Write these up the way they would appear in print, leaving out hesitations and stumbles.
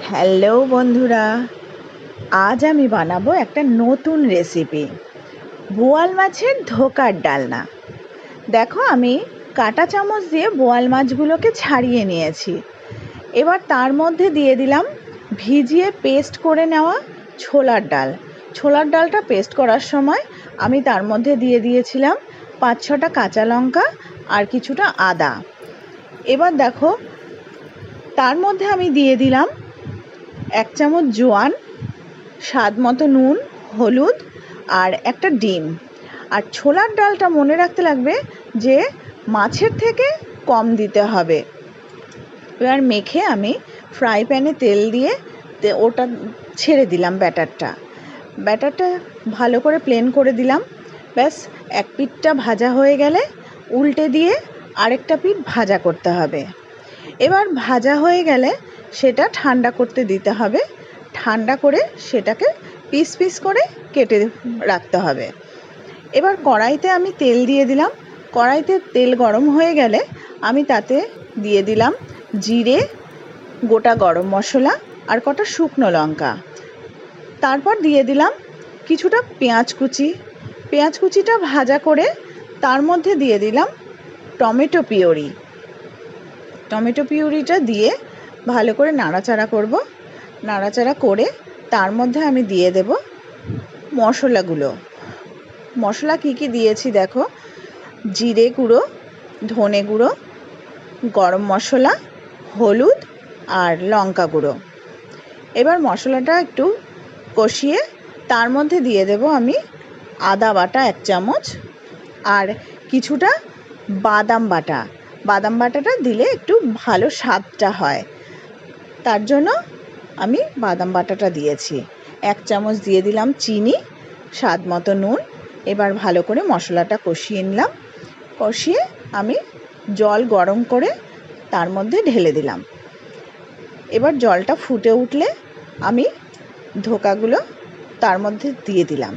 Hello বন্ধুরা, আজ আমি বানাবো একটা নতুন রেসিপি, বোয়াল মাছের ধোকার ডালনা। দেখো, আমি কাঁটা চামচ দিয়ে বোয়াল মাছগুলোকে ছাড়িয়ে নিয়েছি। এবার তার মধ্যে দিয়ে দিলাম ভিজিয়ে পেস্ট করে নেওয়া ছোলার ডাল। ছোলার ডালটা পেস্ট করার সময় আমি তার মধ্যে দিয়ে দিয়েছিলাম 5-6টা কাঁচা লঙ্কা আর কিছুটা আদা। এবার দেখো, তার মধ্যে আমি দিয়ে দিলাম 1 চামচ জোয়ান, স্বাদ মতো নুন, হলুদ আর একটা ডিম। আর ছোলার ডালটা মনে রাখতে লাগবে যে মাছের থেকে কম দিতে হবে। এবার মেখে আমি ফ্রাই প্যানে তেল দিয়ে ওটা ছেড়ে দিলাম। ব্যাটারটা ভালো করে প্লেন করে দিলাম। ব্যাস, এক পিঠটা ভাজা হয়ে গেলে উল্টে দিয়ে আরেকটা পিঠ ভাজা করতে হবে। এবার ভাজা হয়ে গেলে সেটা ঠান্ডা করতে দিতে হবে। ঠান্ডা করে সেটাকে পিস পিস করে কেটে রাখতে হবে। এবার কড়াইতে আমি তেল দিয়ে দিলাম। কড়াইতে তেল গরম হয়ে গেলে আমি তাতে দিয়ে দিলাম জিরে, গোটা গরম মশলা আর কটা শুকনো লঙ্কা। তারপর দিয়ে দিলাম কিছুটা পেঁয়াজ কুচিটা ভাজা করে তার মধ্যে দিয়ে দিলাম টমেটো পিউরিটা দিয়ে ভালো করে নাড়াচাড়া করব। নাড়াচাড়া করে তার মধ্যে আমি দিয়ে দেব মশলাগুলো। মশলা কি কি দিয়েছি দেখো: জিরে গুঁড়ো, ধনে গুঁড়ো, গরম মশলা, হলুদ আর লঙ্কা গুঁড়ো। এবার মশলাটা একটু কষিয়ে তার মধ্যে দিয়ে দেব আমি আদা বাটা 1 চামচ আর কিছুটা বাদাম বাটাটা দিলে একটু ভালো স্বাদটা হয়, তার জন্য আমি বাদাম বাটাটা দিয়েছি। 1 চামচ দিয়ে দিলাম চিনি, স্বাদ মতো নুন। এবার ভালো করে মশলাটা কষিয়ে নিলাম। কষিয়ে আমি জল গরম করে তার মধ্যে ঢেলে দিলাম। এবার জলটা ফুটে উঠলে আমি ধোকাগুলো তার মধ্যে দিয়ে দিলাম।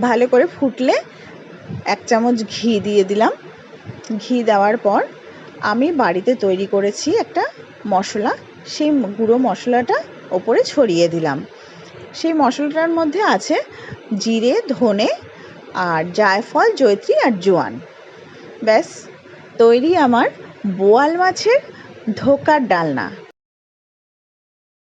ভালো করে ফুটলে 1 চামচ ঘি দিয়ে দিলাম। ঘি দেওয়ার পর আমি বাড়িতে তৈরি করেছি একটা মশলা, সেই গুঁড়ো মশলাটা ওপরে ছড়িয়ে দিলাম। সেই মশলাটার মধ্যে আছে জিরে, ধনে আর জায়ফল, জয়িত্রী আর জোয়ান। ব্যাস, তৈরি আমার বোয়াল মাছের ধোকার ডালনা।